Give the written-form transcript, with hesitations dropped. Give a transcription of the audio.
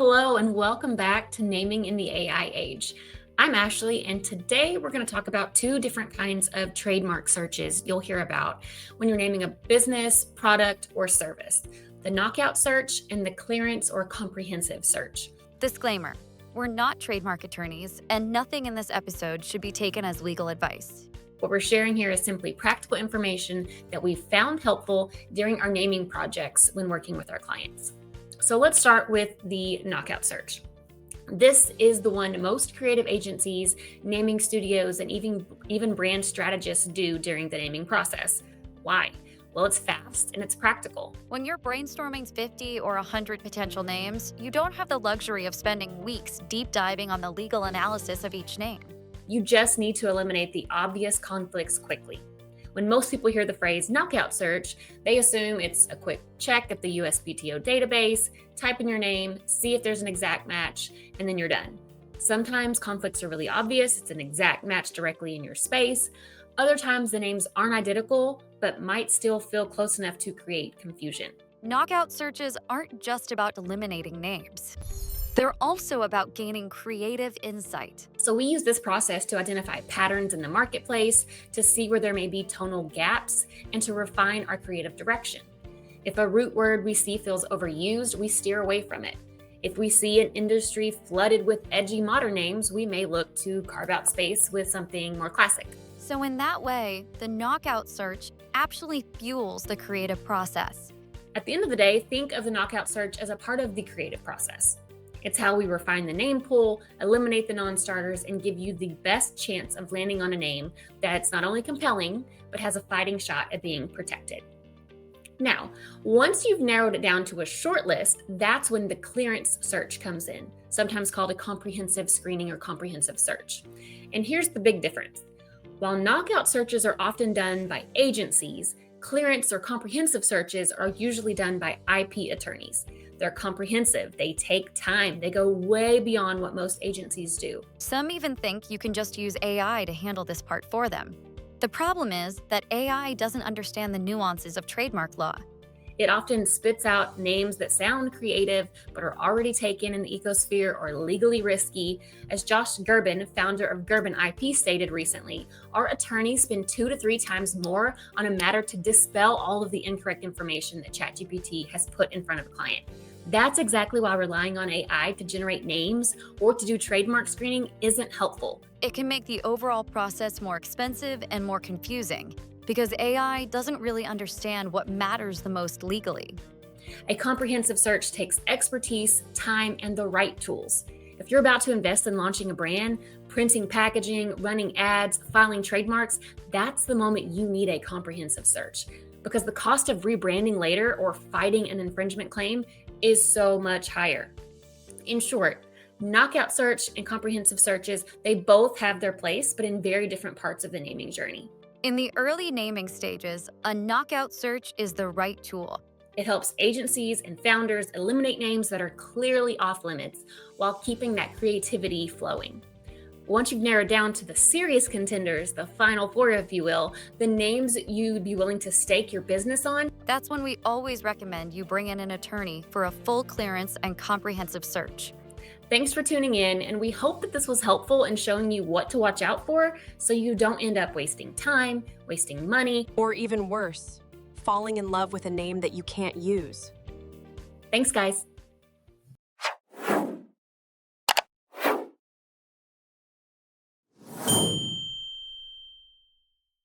Hello, and welcome back to Naming in the AI Age. I'm Ashley, and today we're going to talk about two different kinds of trademark searches you'll hear about when you're naming a business, product, or service: the knockout search and the clearance or comprehensive search. Disclaimer: we're not trademark attorneys, and nothing in this episode should be taken as legal advice. What we're sharing here is simply practical information that we've found helpful during our naming projects when working with our clients. So let's start with the knockout search. This is the one most creative agencies, naming studios, and even brand strategists do during the naming process. Why? Well, it's fast and it's practical. When you're brainstorming 50 or 100 potential names, you don't have the luxury of spending weeks deep diving on the legal analysis of each name. You just need to eliminate the obvious conflicts quickly. When most people hear the phrase knockout search, they assume it's a quick check at the USPTO database, type in your name, see if there's an exact match, and then you're done. Sometimes conflicts are really obvious. It's an exact match directly in your space. Other times the names aren't identical, but might still feel close enough to create confusion. Knockout searches aren't just about eliminating names. They're also about gaining creative insight. So we use this process to identify patterns in the marketplace, to see where there may be tonal gaps, and to refine our creative direction. If a root word we see feels overused, we steer away from it. If we see an industry flooded with edgy modern names, we may look to carve out space with something more classic. So in that way, the knockout search actually fuels the creative process. At the end of the day, think of the knockout search as a part of the creative process. It's how we refine the name pool, eliminate the non-starters, and give you the best chance of landing on a name that's not only compelling, but has a fighting shot at being protected. Now, once you've narrowed it down to a short list, that's when the clearance search comes in, sometimes called a comprehensive screening or comprehensive search. And here's the big difference. While knockout searches are often done by agencies, clearance or comprehensive searches are usually done by IP attorneys. They're comprehensive, they take time, they go way beyond what most agencies do. Some even think you can just use AI to handle this part for them. The problem is that AI doesn't understand the nuances of trademark law. It often spits out names that sound creative but are already taken in the ecosphere or legally risky. As Josh Gerben, founder of Gerben IP, stated recently, our attorneys spend 2 to 3 times more on a matter to dispel all of the incorrect information that ChatGPT has put in front of a client. That's exactly why relying on AI to generate names or to do trademark screening isn't helpful. It can make the overall process more expensive and more confusing, because AI doesn't really understand what matters the most legally. A comprehensive search takes expertise, time, and the right tools. If you're about to invest in launching a brand, printing packaging, running ads, filing trademarks, that's the moment you need a comprehensive search, because the cost of rebranding later or fighting an infringement claim is so much higher. In short, knockout search and comprehensive searches, they both have their place, but in very different parts of the naming journey. In the early naming stages, a knockout search is the right tool. It helps agencies and founders eliminate names that are clearly off limits while keeping that creativity flowing. Once you've narrowed down to the serious contenders, the final four, if you will, the names you'd be willing to stake your business on, that's when we always recommend you bring in an attorney for a full clearance and comprehensive search. Thanks for tuning in, and we hope that this was helpful in showing you what to watch out for so you don't end up wasting time, wasting money, or even worse, falling in love with a name that you can't use. Thanks, guys.